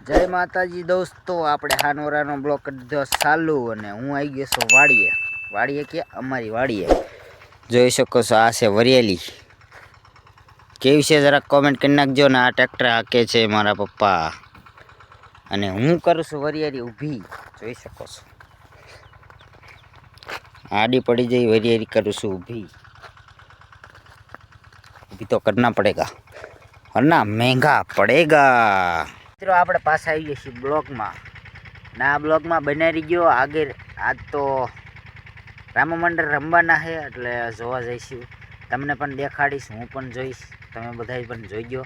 જય માતાજી દોસ્તો, આપણે હાનોરાનો બ્લોક કરી દીધો ચાલુ અને હું આવી ગયો છું વાડીએ કે અમારી વાડીએ જોઈ શકો છો. આ છે વરિયાળી, કેવી છે જરાક કોમેન્ટ કરી નાખજો. ને આ ટ્રેક્ટર હાકે છે મારા પપ્પા અને હું કરું છું વરિયાળી ઊભી, જોઈ શકો છો. આડી પડી જઈ વરિયાળી કરું છું ઊભી તો करना पड़ेगा वरना महंगा पड़ेगा. મિત્રો આપણે પાછા આવી ગયા છીએ બ્લોગમાં. ના બ્લોગમાં બનાવી ગયો આગળ. આજ તો રામમંડળ રમવાના છે એટલે જોવા જઈશું. તમને પણ દેખાડીશ, હું પણ જોઈશ, તમે બધા પણ જોઈ ગયો.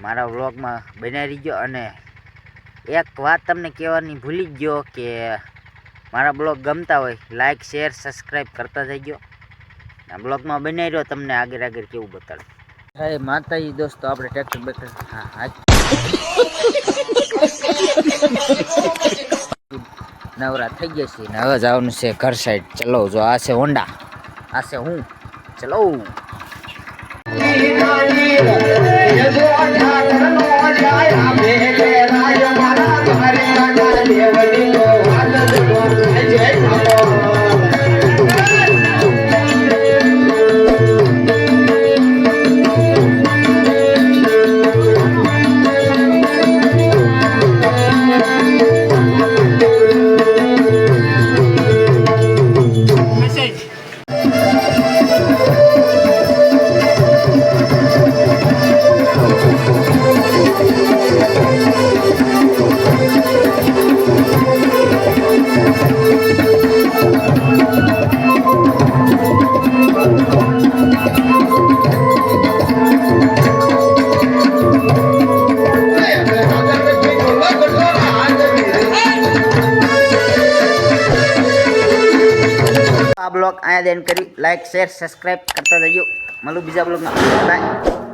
મારા બ્લોગમાં બનાવી ગયો. અને એક વાત તમને કહેવાની ભૂલી ગયો કે મારા બ્લોગ ગમતા હોય લાઈક શેર સબસ્ક્રાઈબ કરતા જઈજો. આ બ્લોગમાં બનાવી રહ્યો, તમને આગળ કેવું બતાડું. હે માતાજી દોસ્તો, આપણે ટ્રેક્ટર બેક્ટર નવરા થઈ ગયા છીએ ને હવે જવાનું છે ઘર સાઈડ. ચલો, જો આ છે હોન્ડા, આ છે હું. ચલો આ બ્લોગ અહીંયા દેન કરી લાઈક શેર સબસ્ક્રાઈબ કરતા જજો. મળું બીજા બ્લોગમાં. બાય.